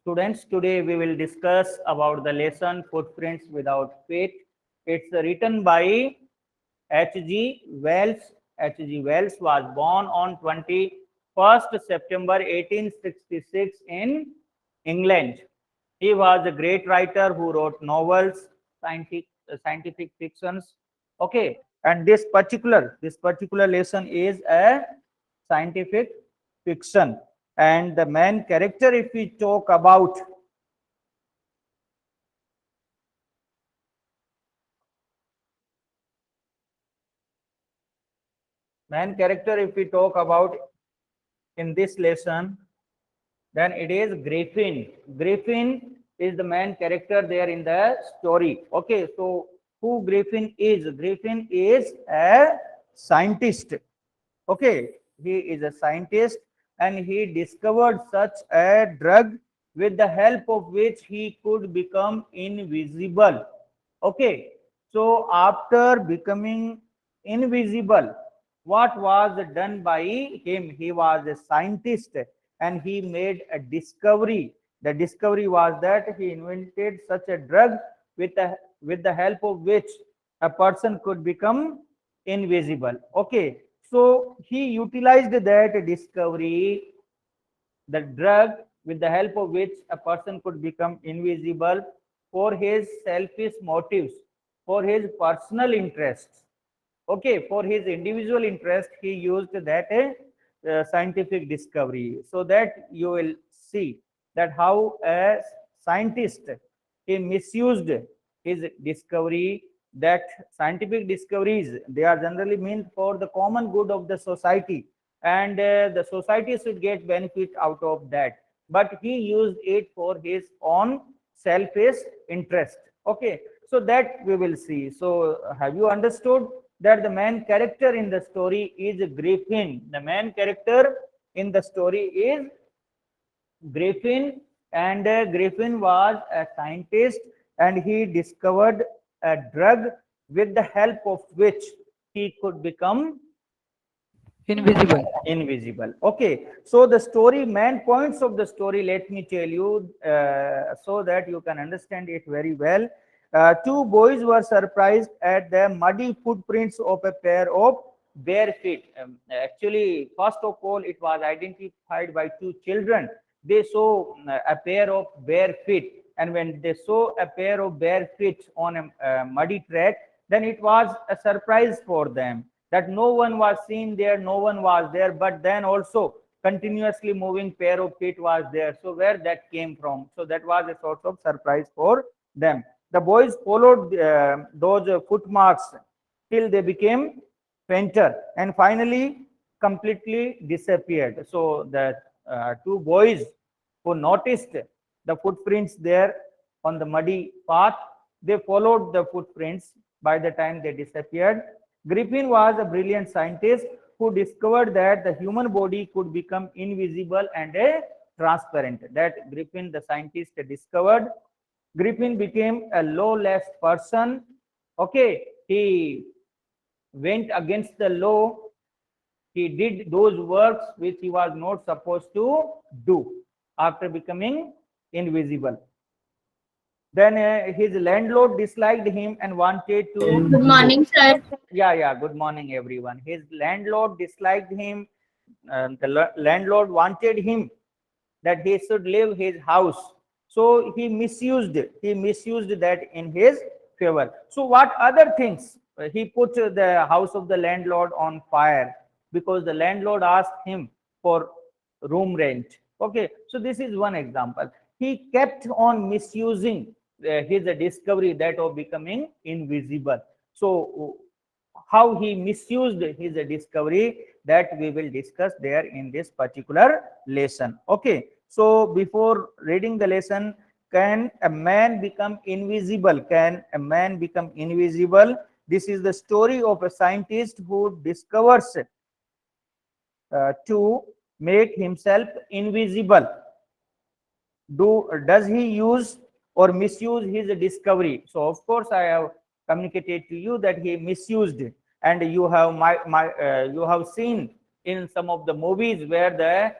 Students, today we will discuss about the lesson Footprints Without Feet. It's written by H.G. Wells. H.G. Wells was born on 21st September 1866 in England. He was a great writer who wrote novels, scientific fictions. Okay, and this particular lesson is a scientific fiction. And the main character, if we talk about main character, if we talk about in this lesson, then it is Griffin. Griffin is the main character there in the story. Okay, so who Griffin is? Griffin is a scientist. Okay, he is a scientist and he discovered such a drug with the help of which he could become invisible. Okay, so after becoming invisible, what was done by him? He was a scientist and he made a discovery. The discovery was that he invented such a drug with the help of which a person could become invisible. Okay, so he utilized that discovery, the drug with the help of which a person could become invisible, for his selfish motives, for his personal interests. Okay, for his individual interest, he used that scientific discovery. So that you will see that how a scientist, he misused his discovery. That scientific discoveries, they are generally meant for the common good of the society, and the society should get benefit out of that, but he used it for his own selfish interest. Okay, so that we will see. So have you understood that the main character in the story is Griffin? The main character in the story is Griffin, and Griffin was a scientist and he discovered a drug with the help of which he could become Invisible. invisible. Okay, so the story, main points of the story, let me tell you so that you can understand it very well. Two boys were surprised at the muddy footprints of a pair of bare feet. Actually, first of all, it was identified by two children. They saw a pair of bare feet, and when they saw a pair of bare feet on a muddy track, then it was a surprise for them that no one was seen there, no one was there, but then also continuously moving pair of feet was there. So where that came from? So that was a sort of surprise for them. The boys followed those footmarks till they became fainter and finally completely disappeared. So the two boys who noticed the footprints there on the muddy path, they followed the footprints. By the time they disappeared, Griffin was a brilliant scientist who discovered that the human body could become invisible and transparent. That Griffin, the scientist, discovered. Griffin became a lawless person. Okay, he went against the law. He did those works which he was not supposed to do after becoming invisible. Then his landlord disliked him and wanted to. Good morning, sir. Yeah, good morning, everyone. His landlord disliked him. The landlord wanted him that he should leave his house. So he misused that in his favor. So what other things? He put the house of the landlord on fire because the landlord asked him for room rent. Okay, so this is one example. He kept on misusing his discovery, that of becoming invisible. So how he misused his discovery, that we will discuss there in this particular lesson. Okay, so before reading the lesson, can a man become invisible? Can a man become invisible? This is the story of a scientist who discovers to make himself invisible. Does he use or misuse his discovery? So of course I have communicated to you that he misused it, and you have you have seen in some of the movies where the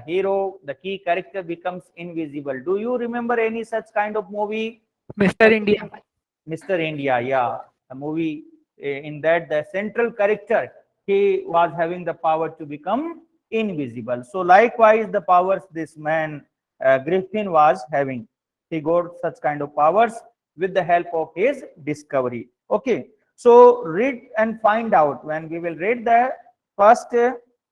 hero, the key character becomes invisible. Do you remember any such kind of movie? Mr. India. Mr. India, yeah, a movie in that the central character, he was having the power to become invisible. So likewise, the powers this man Griffin was having, he got such kind of powers with the help of his discovery. Okay, so read and find out. When we will read the first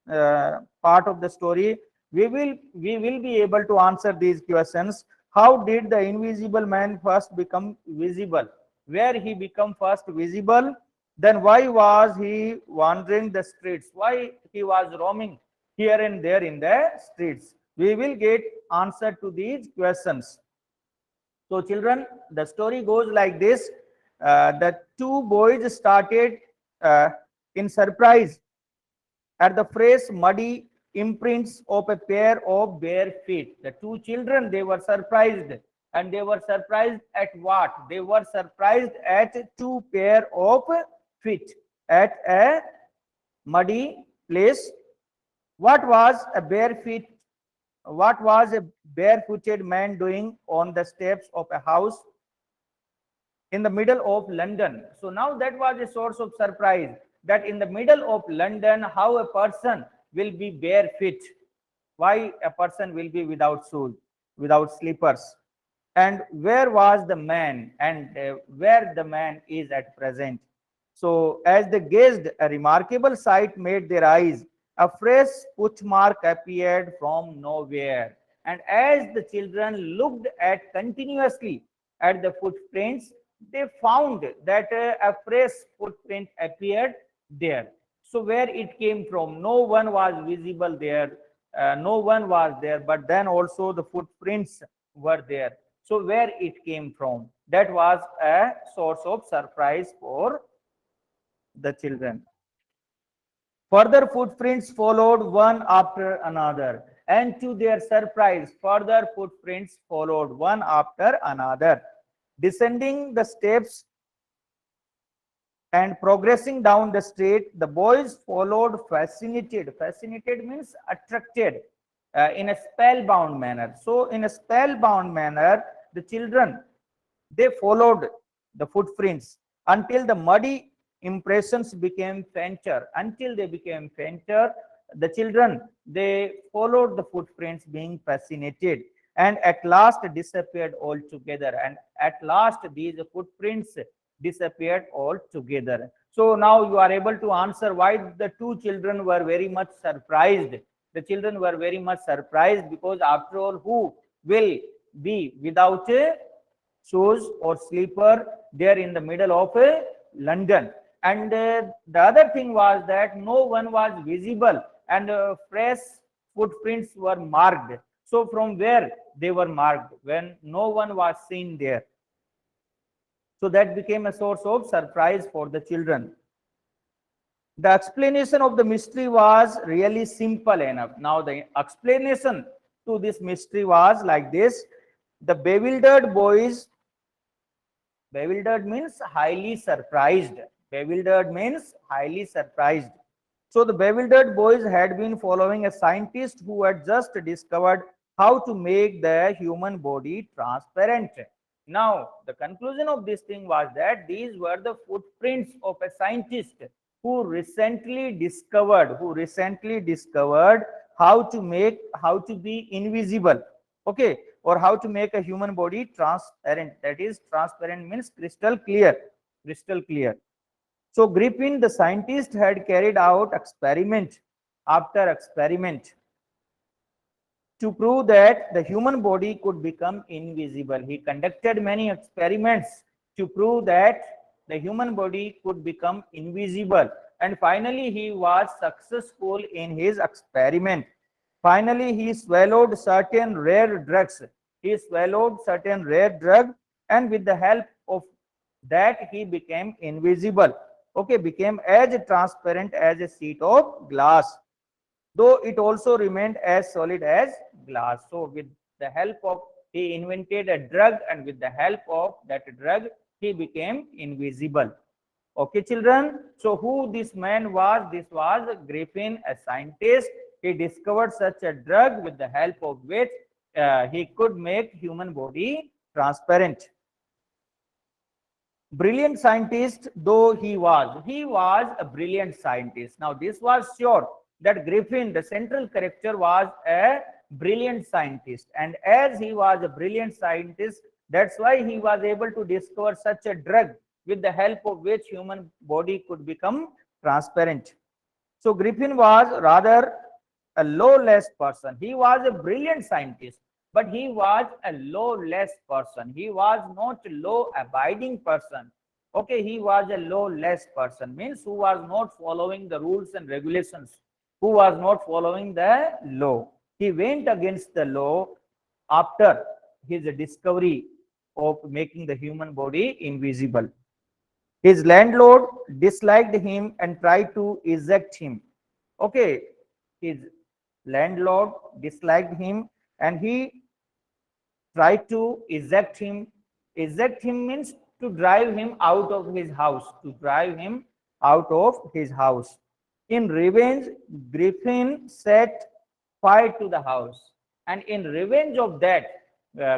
part of the story, we will be able to answer these questions. How did the invisible man first become visible? Where he become first visible? Then why was he wandering the streets? Why he was roaming here and there in the streets? We will get answer to these questions. So children, the story goes like this. The two boys started uh, in surprise at the fresh muddy imprints of a pair of bare feet. The two children, they were surprised. And they were surprised at what? They were surprised at two pair of feet at a muddy place. What was a bare feet? What was a barefooted man doing on the steps of a house in the middle of London? So now that was a source of surprise, that in the middle of London, how a person will be bare feet? Why a person will be without shoes, without slippers? And where was the man, and where the man is at present? So as they gazed, a remarkable sight met their eyes. A fresh footmark appeared from nowhere. And as the children looked at continuously at the footprints, they found that a fresh footprint appeared there. So where it came from? No one was visible there. No one was there, but then also the footprints were there. So where it came from? That was a source of surprise for the children. Further footprints followed one after another, and to their surprise, further footprints followed one after another. Descending the steps and progressing down the street, the boys followed fascinated. Fascinated means attracted, in a spellbound manner. So, in a spellbound manner, the children, they followed the footprints until the muddy impressions became fainter. Until they became fainter, the children, they followed the footprints, being fascinated, and at last disappeared altogether. And at last, these footprints disappeared altogether. So now you are able to answer why the two children were very much surprised. The children were very much surprised because, after all, who will be without a shoes or sleeper there in the middle of London? And the other thing was that no one was visible, and fresh footprints were marked. So from where they were marked when no one was seen there? So that became a source of surprise for the children. The explanation of the mystery was really simple enough. Now the explanation to this mystery was like this. The bewildered boys, bewildered means highly surprised. Bewildered means highly surprised. So the bewildered boys had been following a scientist who had just discovered how to make the human body transparent. Now, the conclusion of this thing was that these were the footprints of a scientist who recently discovered how to be invisible, okay, or how to make a human body transparent. That is, transparent means crystal clear, crystal clear. So Griffin, the scientist, had carried out experiment after experiment to prove that the human body could become invisible. He conducted many experiments to prove that the human body could become invisible. And finally, he was successful in his experiment. Finally, he swallowed certain rare drugs. He swallowed certain rare drug, and with the help of that, he became invisible. Okay, became as transparent as a sheet of glass, though it also remained as solid as glass. So with the help of, he invented a drug, and with the help of that drug, he became invisible. Okay, children. So who this man was? This was Griffin, a scientist. he discovered such a drug with the help of which he could make human body transparent. Brilliant scientist though he was a brilliant scientist. Now this was sure that Griffin, the central character, was a brilliant scientist, and as he was a brilliant scientist, that's why he was able to discover such a drug with the help of which human body could become transparent. So Griffin was rather a lawless person. He was a brilliant scientist, but he was a lawless person. He was not a law abiding person. Okay, he was a lawless person, means who was not following the rules and regulations, who was not following the law. He went against the law after his discovery of making the human body invisible. His landlord disliked him and tried to eject him. Okay, his landlord disliked him and he tried to eject him. Eject him means to drive him out of his house, to drive him out of his house. In revenge, Griffin set fire to the house, and in revenge of that,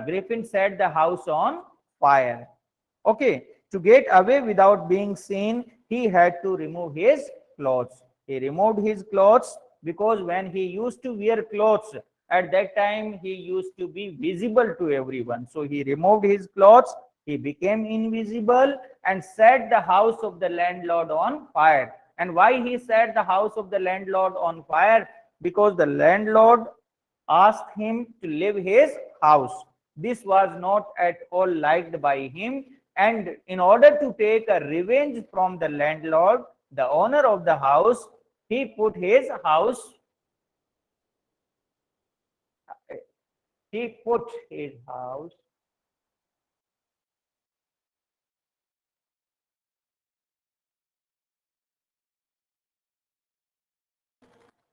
Griffin set the house on fire. Okay, to get away without being seen, he had to remove his clothes. He removed his clothes because when he used to wear clothes, at that time he used to be visible to everyone. So he removed his clothes, he became invisible and set the house of the landlord on fire. And why he set the house of the landlord on fire? Because the landlord asked him to leave his house. This was not at all liked by him, and in order to take a revenge from the landlord, the owner of the house, he put his house, he put his house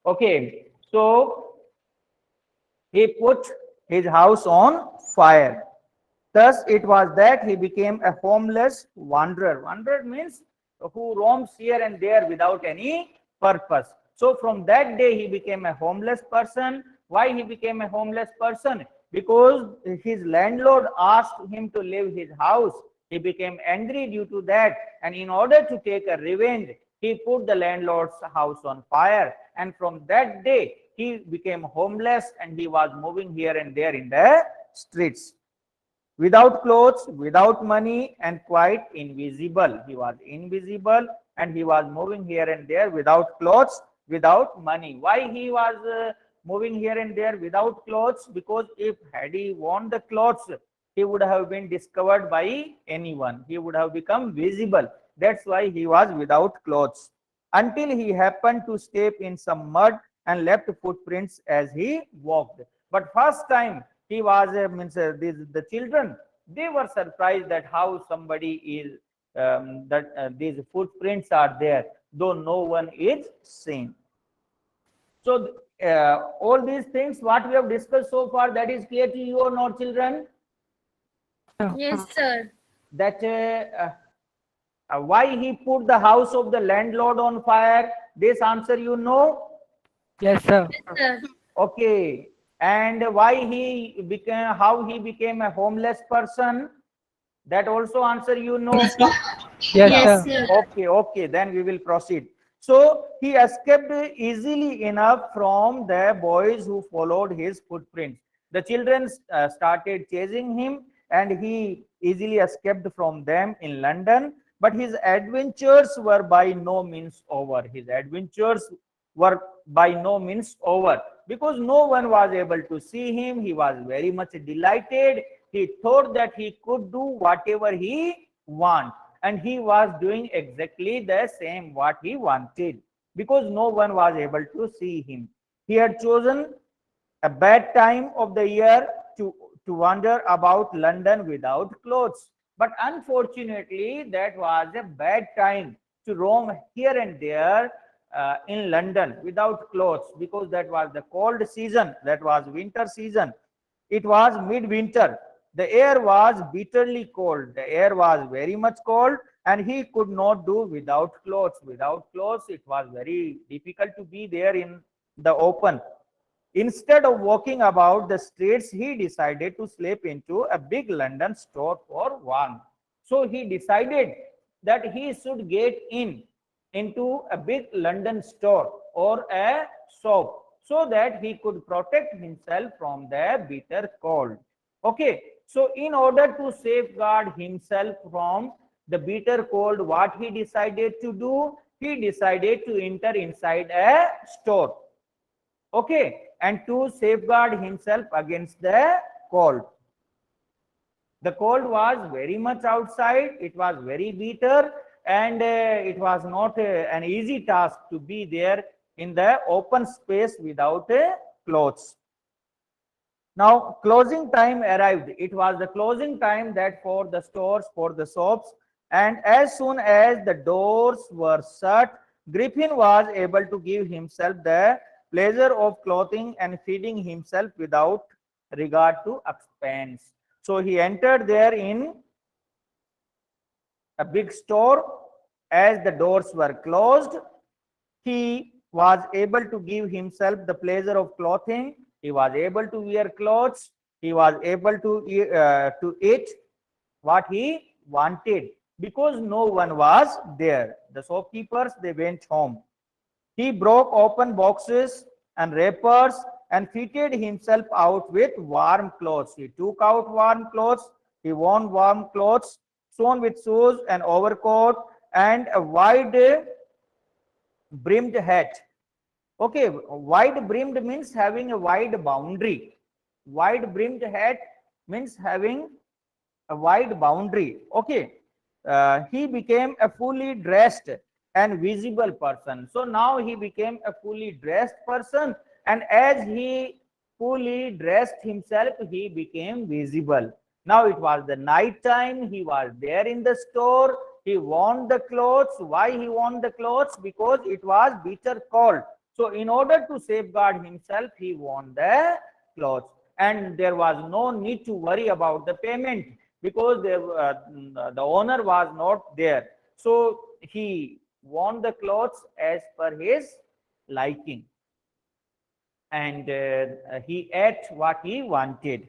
okay, so he put his house on fire. Thus it was that he became a homeless wanderer. Wanderer means who roams here and there without any purpose. So from that day he became a homeless person. Why he became a homeless person? Because his landlord asked him to leave his house. He became angry due to that, and in order to take a revenge, he put the landlord's house on fire. And from that day he became homeless and he was moving here and there in the streets. Without clothes, without money, and quite invisible. He was invisible and he was moving here and there without clothes, without money. Why he was moving here and there without clothes? Because if had he worn the clothes, he would have been discovered by anyone. He would have become visible. That's why he was without clothes. Until he happened to step in some mud and left footprints as he walked. But first time he was the children, they were surprised that how somebody is these footprints are there, though no one is seen. So all these things what we have discussed so far, that is clear to you or not, children? Yes, sir. That why he put the house of the landlord on fire, this answer you know? Yes, sir. Yes, sir. Okay. And why he became, how he became a homeless person, that also answer you know? Yes, Yes, sir. sir. Okay, okay, then we will proceed. So he escaped easily enough from the boys who followed his footprints. The children started chasing him and he easily escaped from them in London. But his adventures were by no means over. His adventures were by no means over because no one was able to see him. He was very much delighted. He thought that he could do whatever he want, and he was doing exactly the same what he wanted because no one was able to see him. He had chosen a bad time of the year to wander about London without clothes. But unfortunately, that was a bad time to roam here and there in London without clothes because that was the cold season, that was winter season. It was midwinter. The air was bitterly cold. The air was very much cold and he could not do without clothes. Without clothes, it was very difficult to be there in the open. Instead of walking about the streets, he decided to slip into a big London store for warmth. So he decided that he should get into a big London store or a shop so that he could protect himself from the bitter cold. Okay, so in order to safeguard himself from the bitter cold, what he decided to do? He decided to enter inside a store. Okay, and to safeguard himself against the cold. The cold was very much outside, it was very bitter, and it was not an easy task to be there in the open space without clothes. Now closing time arrived. It was the closing time that for the stores, for the shops, and as soon as the doors were shut, Griffin was able to give himself the pleasure of clothing and feeding himself without regard to expense. So he entered there in a big store. As the doors were closed, he was able to give himself the pleasure of clothing. He was able to wear clothes. He was able to eat what he wanted because no one was there. The shopkeepers, they went home. He broke open boxes and wrappers and fitted himself out with warm clothes. He took out warm clothes. He wore warm clothes, sewn with shoes and overcoat and a wide brimmed hat. Okay, wide brimmed means having a wide boundary. Wide brimmed hat means having a wide boundary. Okay, he became a fully dressed and visible person. So now he became a fully dressed person, and as he fully dressed himself, he became visible. Now it was the night time. He was there in the store. He wore the clothes. Why he wore the clothes? Because it was bitter cold. So in order to safeguard himself, he wore the clothes, and there was no need to worry about the payment because the owner was not there. So he wore the clothes as per his liking, and he ate what he wanted.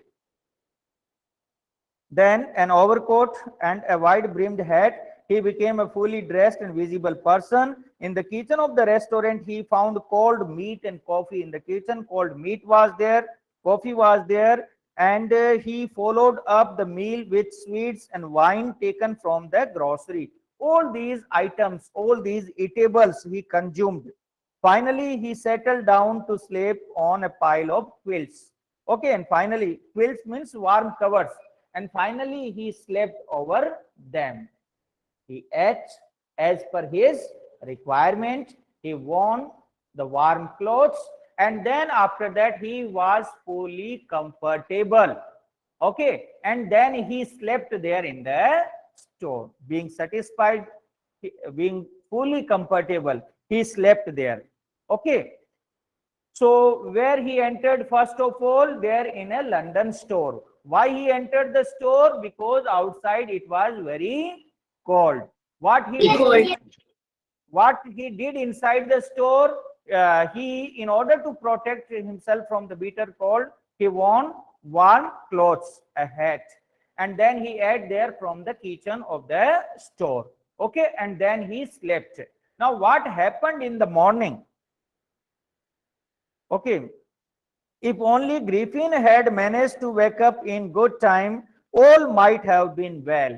Then an overcoat and a wide brimmed hat, he became a fully dressed and visible person. In the kitchen of the restaurant, he found cold meat and coffee. In the kitchen, cold meat was there, coffee was there, and he followed up the meal with sweets and wine taken from the grocery. All these items, all these eatables he consumed. Finally, he settled down to sleep on a pile of quilts. Okay, and finally, quilts means warm covers. And finally, he slept over them. He ate as per his requirement. He wore the warm clothes, and then after that, he was fully comfortable. Okay, and then he slept there in the store, being satisfied, being fully comfortable. He slept there. Okay, so where he entered first of all, there in a London store. Why he entered the store? Because outside it was very cold. What he did, what he did inside the store, in order to protect himself from the bitter cold, he wore warm clothes, a hat, and then he ate there from the kitchen of the store. Okay, and then he slept. Now what happened in the morning? Okay, if only Griffin had managed to wake up in good time, all might have been well.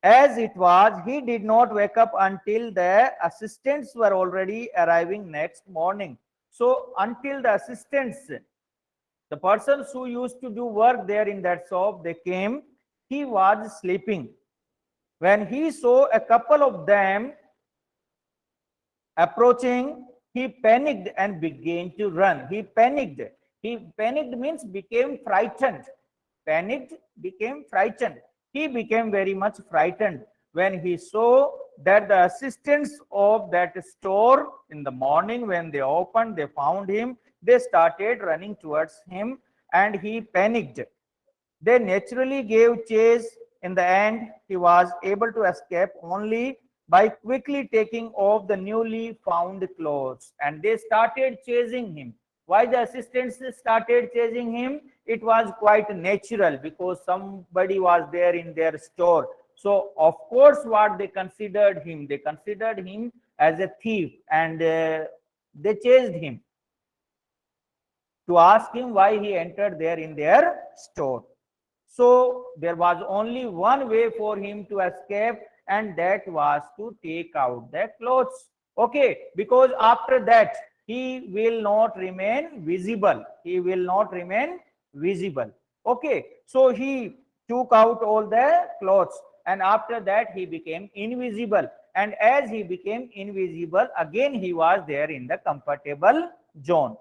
As it was, he did not wake up until the assistants were already arriving next morning. So until the assistants, the persons who used to do work there in that shop, they came, he was sleeping. When he saw a couple of them approaching, he panicked and began to run. He panicked. He panicked means became frightened. Panicked, became frightened. He became very much frightened when he saw that the assistants of that store in the morning, when they opened, they found him. They started running towards him and he panicked. They naturally gave chase. In the end, he was able to escape only by quickly taking off the newly found clothes, and they started chasing him. Why the assistants started chasing him? It was quite natural, because somebody was there in their store. So of course, what they considered him as a thief, and they chased him to ask him why he entered there in their store. So there was only one way for him to escape, and that was to take out the clothes. Okay, because after that he will not remain visible. He will not remain visible. Okay, so he took out all the clothes, and after that he became invisible. And as he became invisible, again he was there in the comfortable zone.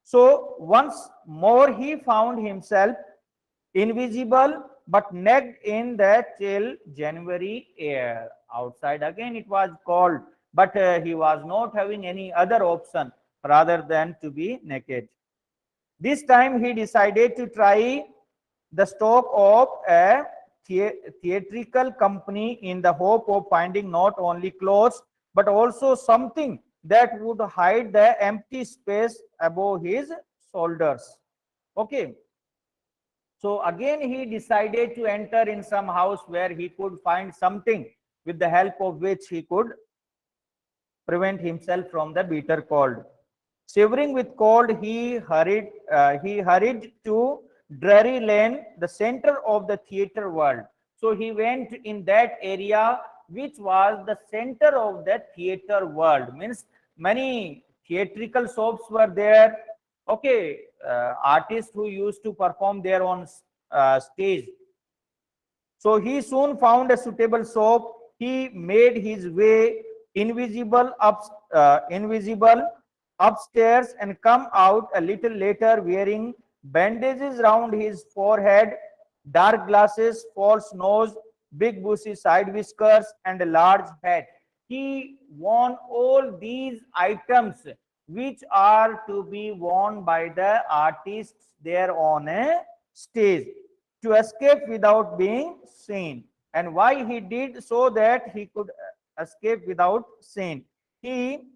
So once more he found himself invisible but naked in the chill January air. Outside again it was cold, but he was not having any other option rather than to be naked. This time he decided to try the stock of a theatrical company in the hope of finding not only clothes but also something that would hide the empty space above his shoulders. Okay, so again he decided to enter in some house where he could find something with the help of which he could prevent himself from the bitter cold. Shivering with cold, he hurried to Drury Lane, the center of the theater world. So he went in that area which was the center of the theater world. Means many theatrical shops were there. Okay, artists who used to perform there on stage. So he soon found a suitable shop. He made his way invisible upstairs and come out a little later wearing bandages round his forehead, dark glasses, false nose, big bushy side whiskers, and a large hat. He wore all these items which are to be worn by the artists there on a stage to escape without being seen. And why he did? So that he could escape without seen. He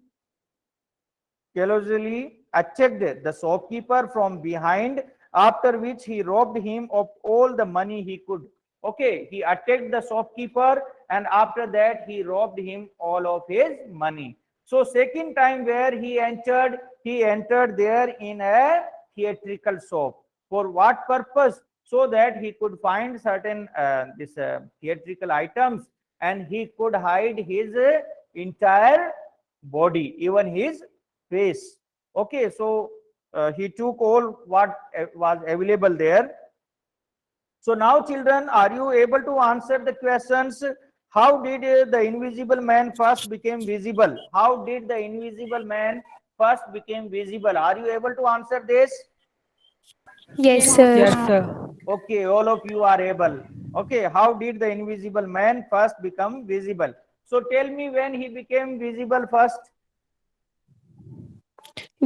casually attacked the shopkeeper from behind, after which he robbed him of all the money he could. Okay, he attacked the shopkeeper, and after that he robbed him all of his money. So second time where he entered there in a theatrical shop. For what purpose? So that he could find certain this theatrical items, and he could hide his entire body, even his face. Okay, so he took all what was available there. So now children, are you able to answer the questions? How did the invisible man first became visible? How did the invisible man first became visible? Are you able to answer this? Yes, Yes, sir. Yes, sir. sir. Okay, all of you are able. Okay, how did the invisible man first become visible? So tell me when he became visible first.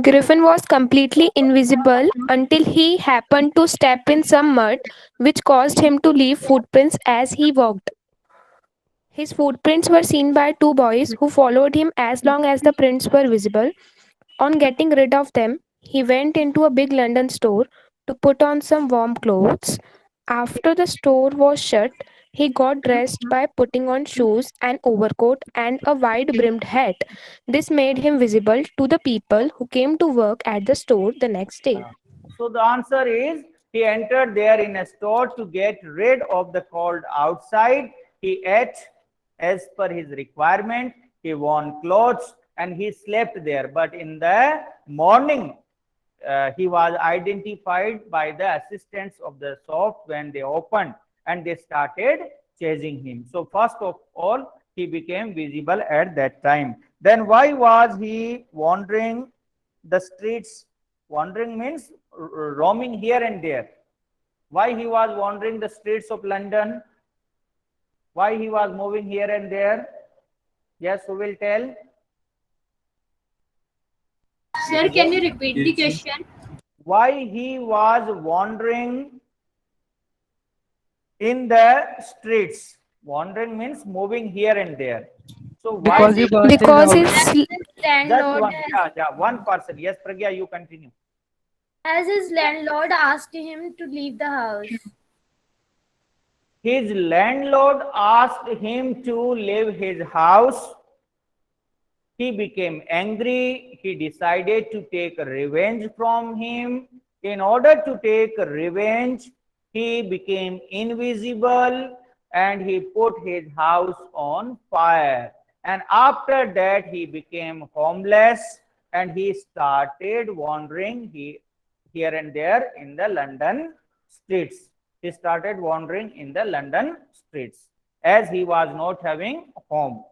Griffin was completely invisible until he happened to step in some mud, which caused him to leave footprints as he walked. His footprints were seen by two boys who followed him as long as the prints were visible. On getting rid of them, he went into a big London store to put on some warm clothes. After the store was shut, he got dressed by putting on shoes, an overcoat, and a wide brimmed hat. This made him visible to the people who came to work at the store the next day. So the answer is he entered there in a store to get rid of the cold outside. He ate as per his requirement. He wore clothes and he slept there. But in the morning, he was identified by the assistants of the shop when they opened, and they started chasing him. So first of all, he became visible at that time. Then why was he wandering the streets? Wandering means roaming here and there. Why he was wandering the streets of London? Why he was moving here and there? Yes, who will tell? Sir, can you repeat the question? Why he was wandering in the streets? Wandering means moving here and there. So why? Because he bought his Because house. his As his Just landlord one, has, yeah, one person. Yes, Pragya, you continue. as his landlord asked him to leave the house. His landlord asked him to leave his house. He became angry. He decided to take revenge from him. In order to take revenge, he became invisible and he put his house on fire. And after that, he became homeless and he started wandering here and there in the London streets. He started wandering in the London streets as he was not having home.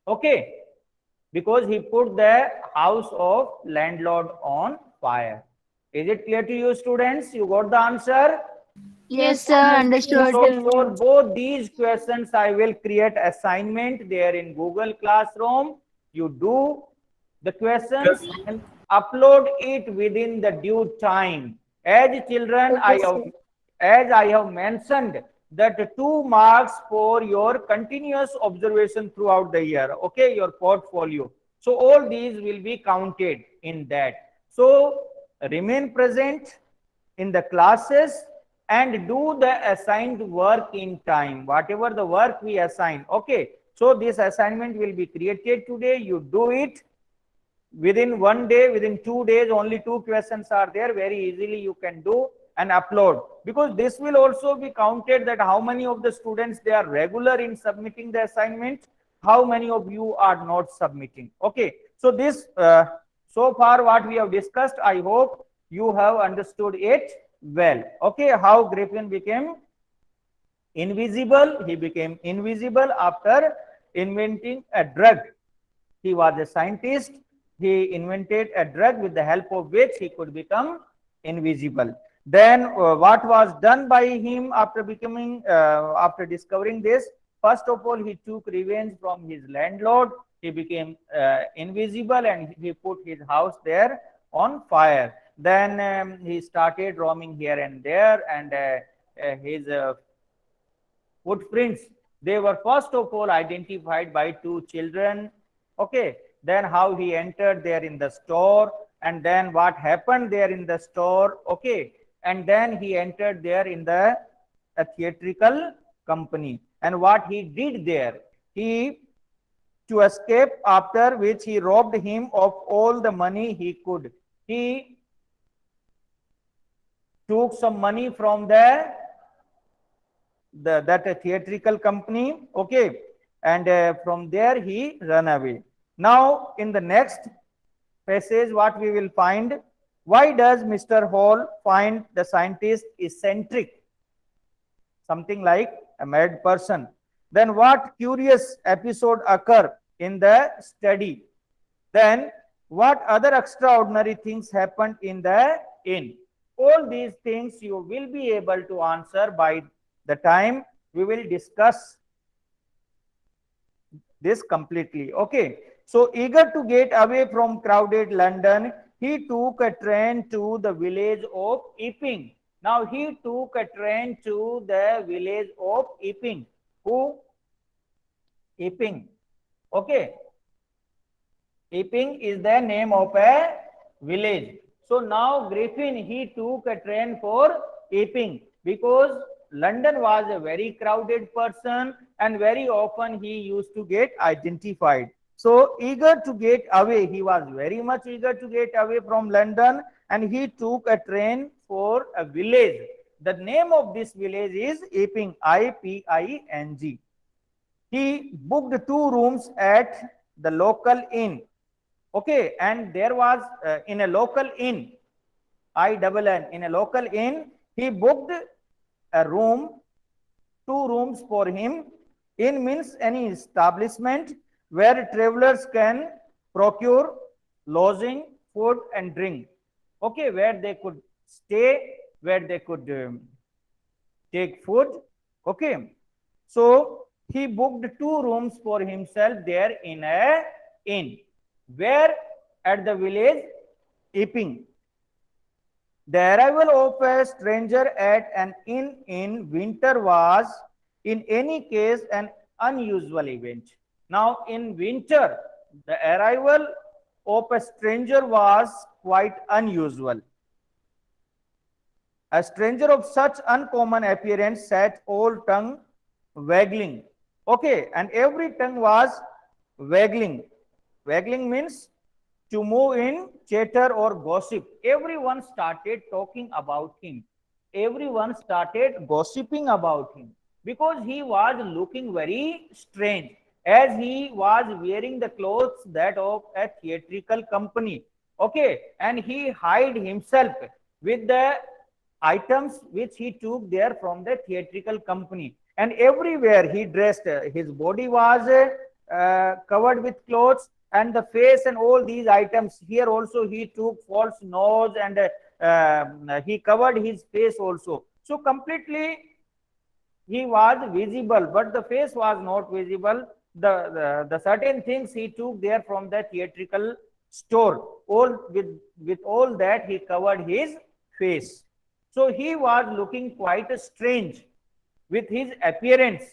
Okay, because he put the house of landlord on fire. Is it clear to you, students? You got the answer? Yes, sir, understood. So for both these questions, I will create assignment there in Google Classroom. You do the questions and upload it within the due time. As children, as I have mentioned that 2 marks for your continuous observation throughout the year. Okay, your portfolio. So all these will be counted in that. So remain present in the classes and do the assigned work in time, whatever the work we assign. Okay, so this assignment will be created today. You do it within 1 day, within 2 days. Only 2 questions are there. Very easily you can do and upload, because this will also be counted that how many of the students they are regular in submitting the assignment, how many of you are not submitting. Okay, so this so far what we have discussed, I hope you have understood it well. Okay, how Griffin became invisible. He became invisible after inventing a drug. He was a scientist. He invented a drug with the help of which he could become invisible. Then what was done by him after after discovering this? First of all, he took revenge from his landlord. He became invisible and he put his house there on fire. Then he started roaming here and there, and his footprints, they were first of all identified by 2 children. Okay, then how he entered there in the store, and then what happened there in the store. Okay, and then he entered there in the a theatrical company, and what he did there, he to escape, after which he robbed him of all the money he could. He took some money from that theatrical company. Okay, and from there he ran away. Now in the next passage, what we will find, why does Mr. Hall find the scientist eccentric, something like a mad person? Then what curious episode occur in the study? Then what other extraordinary things happened in the inn? All these things you will be able to answer by the time we will discuss this completely. Okay, so eager to get away from crowded London, he took a train to the village of Epping. Now he took a train to the village of Epping. Who? Epping. Okay, Epping is the name of a village. So now Griffin, he took a train for Epping because London was a very crowded person and very often he used to get identified. So eager to get away, he was very much eager to get away from London, and he took a train for a village. The name of this village is Epping, I-P-I-N-G. He booked 2 rooms at the local inn. Okay, and there was in a local inn, I-double-N, in a local inn, he booked a room, 2 rooms for him. Inn means any establishment where travelers can procure lodging, food and drink. Okay, where they could stay, where they could take food. Okay, so he booked 2 rooms for himself there in a inn. Where? At the village Epping. The arrival of a stranger at an inn in winter was in any case an unusual event. Now, in winter, the arrival of a stranger was quite unusual. A stranger of such uncommon appearance sat all tongue waggling. Okay, and every tongue was waggling. Waggling means to move in chatter or gossip. Everyone started talking about him. Everyone started gossiping about him because he was looking very strange as he was wearing the clothes that of a theatrical company. Okay, and he hid himself with the items which he took there from the theatrical company, and everywhere he dressed, his body was covered with clothes, and the face and all these items. Here also he took false nose, and he covered his face also. So completely he was visible, but the face was not visible. The certain things he took there from the theatrical store, all with all that he covered his face. So he was looking quite strange with his appearance.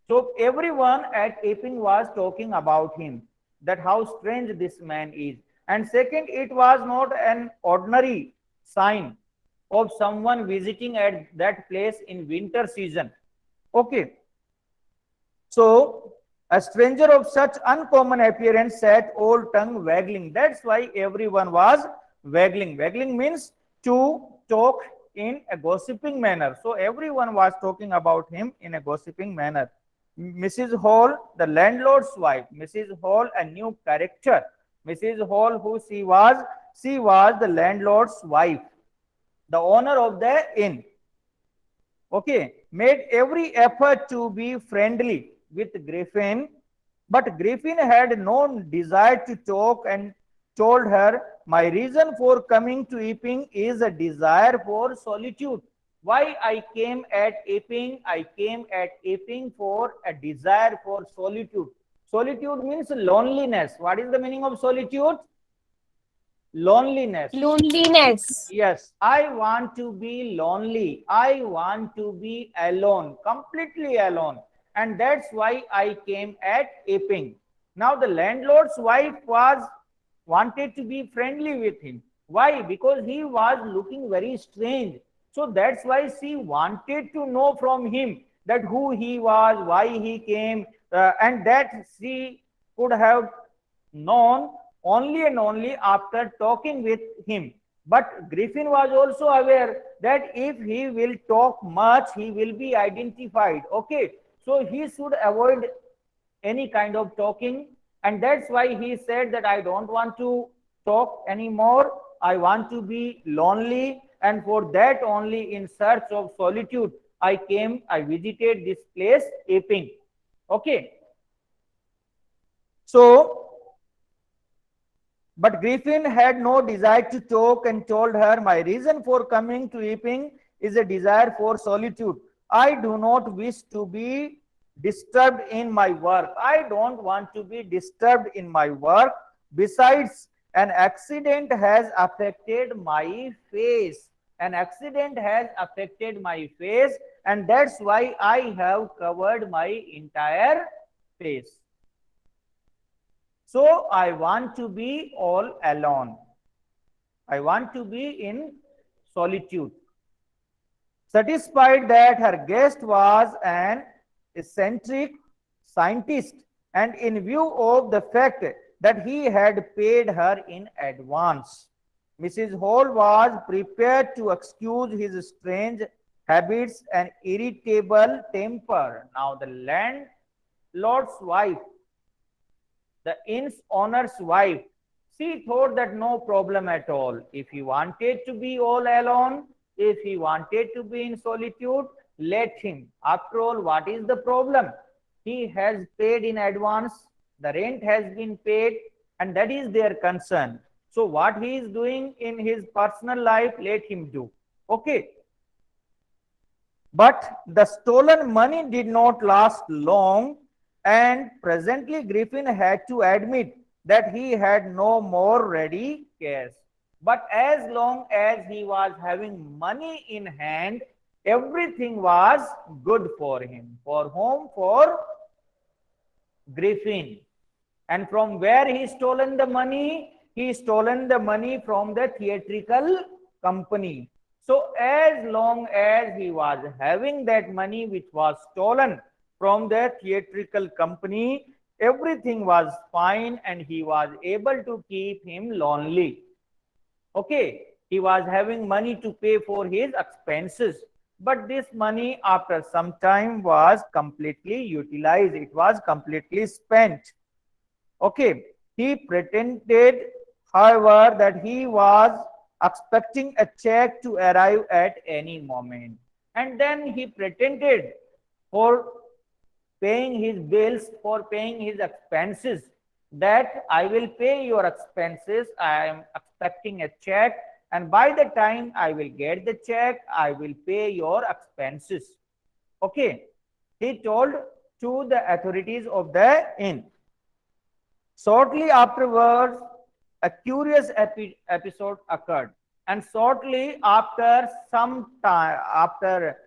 So everyone at Epping was talking about him, that how strange this man is. And second, it was not an ordinary sign of someone visiting at that place in winter season. Okay. So a stranger of such uncommon appearance sat all tongue waggling. That's why everyone was waggling. Waggling means to talk in a gossiping manner. So everyone was talking about him in a gossiping manner. Mrs. Hall, the landlord's wife, Mrs. Hall, a new character. Mrs. Hall, who she was the landlord's wife, the owner of the inn. Okay, made every effort to be friendly with Griffin, but Griffin had no desire to talk and told her, my reason for coming to Epping is a desire for solitude. Why I came at Epping? I came at Epping for a desire for solitude. Solitude means loneliness. What is the meaning of solitude? Loneliness. Loneliness. Yes, I want to be lonely. I want to be alone, completely alone. And that's why I came at Epping. Now the landlord's wife wanted to be friendly with him. Why? Because he was looking very strange. So that's why she wanted to know from him that who he was, why he came, and that she could have known only and only after talking with him. But Griffin was also aware that if he will talk much, he will be identified. Okay, so he should avoid any kind of talking, and that's why he said that I don't want to talk anymore. I want to be lonely, and for that only, in search of solitude, I visited this place, Epping. Okay. So, but Griffin had no desire to talk and told her, my reason for coming to Epping is a desire for solitude. I do not wish to be disturbed in my work. I don't want to be disturbed in my work. Besides, an accident has affected my face. An accident has affected my face, and that's why I have covered my entire face. So I want to be all alone. I want to be in solitude. Satisfied that her guest was an eccentric scientist, and in view of the fact that he had paid her in advance, Mrs. Hall was prepared to excuse his strange habits and irritable temper. Now the landlord's wife, the inn's owner's wife, she thought that no problem at all. If he wanted to be all alone, if he wanted to be in solitude, let him. After all, what is the problem? He has paid in advance, the rent has been paid, and that is their concern. So what he is doing in his personal life, let him do. Okay. But the stolen money did not last long, and presently Griffin had to admit that he had no more ready cash. But as long as he was having money in hand, everything was good for him. For whom? For Griffin. And from where he stolen the money? He stolen the money from the theatrical company. So as long as he was having that money which was stolen from the theatrical company, everything was fine and he was able to keep him lonely. Okay, he was having money to pay for his expenses, but this money after some time was completely utilized. It was completely spent. Okay, he pretended, however, that he was expecting a check to arrive at any moment, and then he pretended for paying his bills, for paying his expenses, that I will pay your expenses. I am expecting a check, and by the time I will get the check, I will pay your expenses. Okay, he told to the authorities of the inn. Shortly afterwards, a curious episode occurred, and shortly after some time, after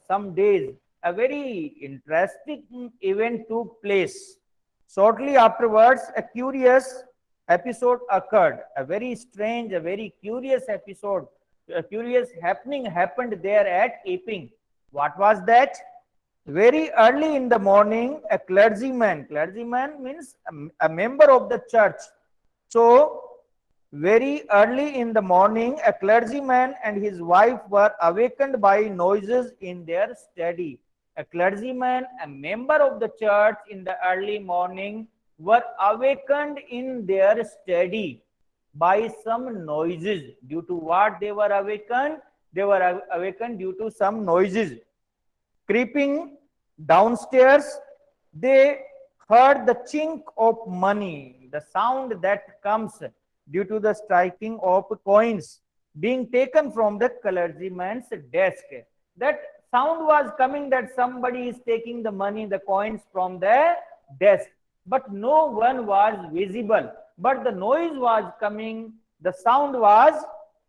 some days, a very interesting event took place. Shortly afterwards, a curious episode occurred. A very strange, a very curious episode, a curious happening happened there at Epping. What was that? Very early in the morning, a clergyman means a member of the church. So, very early in the morning, a clergyman and his wife were awakened by noises in their study. A clergyman, a member of the church in the early morning, were awakened in their study by some noises. Due to what they were awakened? They were awakened due to some noises. Creeping downstairs, they heard the chink of money, the sound that comes due to the striking of coins being taken from the clergyman's desk. That sound was coming that somebody is taking the money, the coins from the desk, but no one was visible. But the noise was coming, the sound was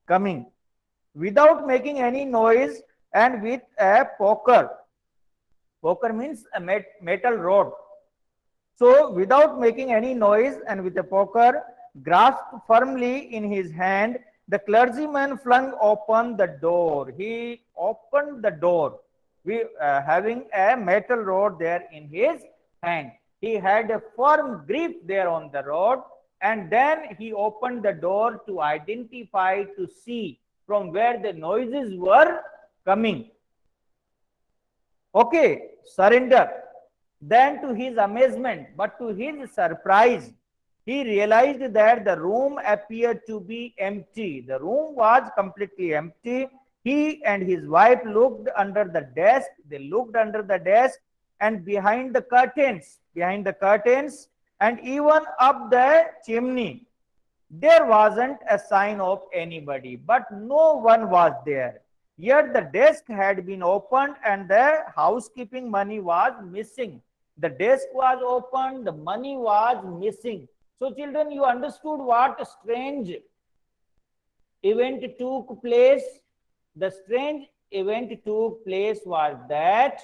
coming. Without making any noise and with a poker. Poker means a metal rod. So without making any noise and with a poker grasped firmly in his hand, the clergyman flung open the door. He opened the door, having a metal rod there in his hand. He had a firm grip there on the rod, and then he opened the door to identify, to see from where the noises were coming. Okay, surrender. Then to his amazement, but to his surprise, he realized that the room appeared to be empty. The room was completely empty. He and his wife looked under the desk. They looked under the desk and behind the curtains, and even up the chimney. There wasn't a sign of anybody, but no one was there. Yet the desk had been opened and the housekeeping money was missing. The desk was opened, the money was missing. So children, you understood what strange event took place? The strange event took place was that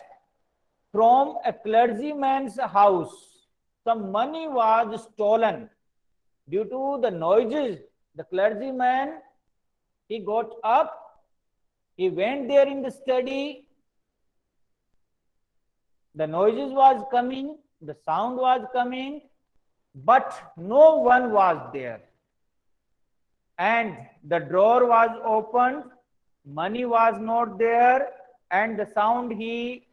from a clergyman's house, some money was stolen. Due to the noises, the clergyman, he got up, he went there in the study, the noises was coming, the sound was coming, but no one was there. And the drawer was opened, money was not there, and the sound he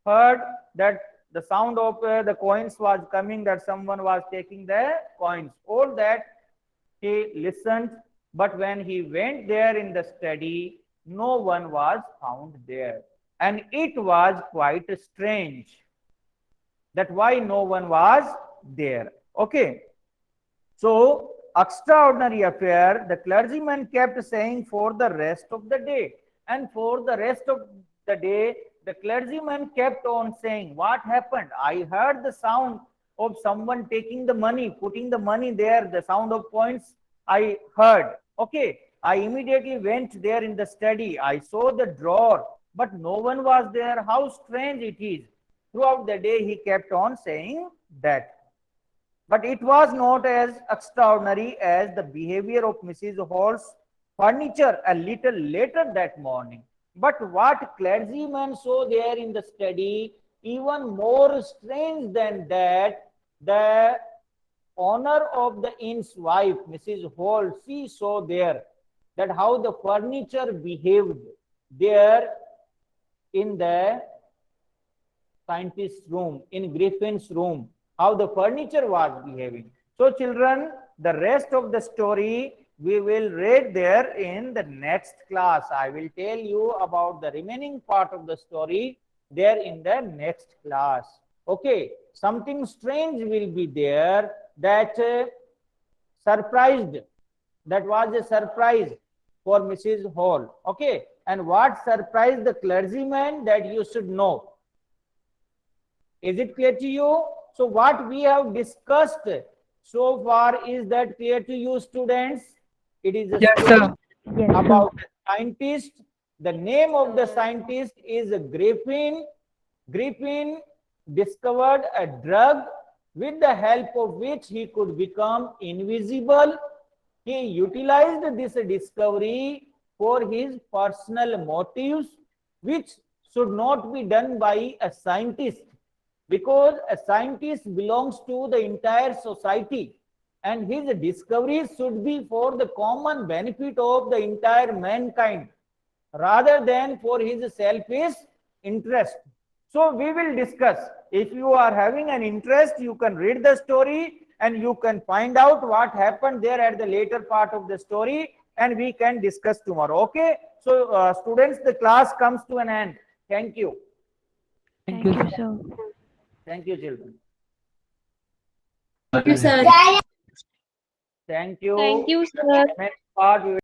heard, that the sound of the coins was coming, that someone was taking the coins. All that he listened, but when he went there in the study, no one was found there. And it was quite strange that why no one was there. Okay. So, extraordinary affair, the clergyman kept saying for the rest of the day. And for the rest of the day, the clergyman kept on saying, what happened? I heard the sound of someone taking the money, putting the money there, the sound of coins I heard. Okay. I immediately went there in the study. I saw the drawer. but no one was there. How strange it is. Throughout the day, he kept on saying that. But it was not as extraordinary as the behavior of Mrs. Hall's furniture a little later that morning. But what clergyman saw there in the study, even more strange than that, the owner of the inn's wife, Mrs. Hall, she saw there that how the furniture behaved there in the scientist's room, in Griffin's room, how the furniture was behaving. So children, the rest of the story we will read there in the next class. I will tell you about the remaining part of the story there in the next class. Okay, something strange will be there that surprised, that was a surprise for Mrs. Hall. Okay, and what surprised the clergyman, that you should know. Is it clear to you? So what we have discussed so far, is that clear to you, students? It is a Yes, story sir. Yes, sir. about a scientist. The name of the scientist is Griffin. Griffin discovered a drug with the help of which he could become invisible. He utilized this discovery for his personal motives, which should not be done by a scientist, because a scientist belongs to the entire society, and his discoveries should be for the common benefit of the entire mankind rather than for his selfish interest. So we will discuss. If you are having an interest, you can read the story and you can find out what happened there at the later part of the story, and we can discuss tomorrow. Okay, so students, the class comes to an end. Thank you. Thank Thank you, you, sir. sir. Thank you, children. Thank you, sir. Thank you. Thank you, sir. Next part we will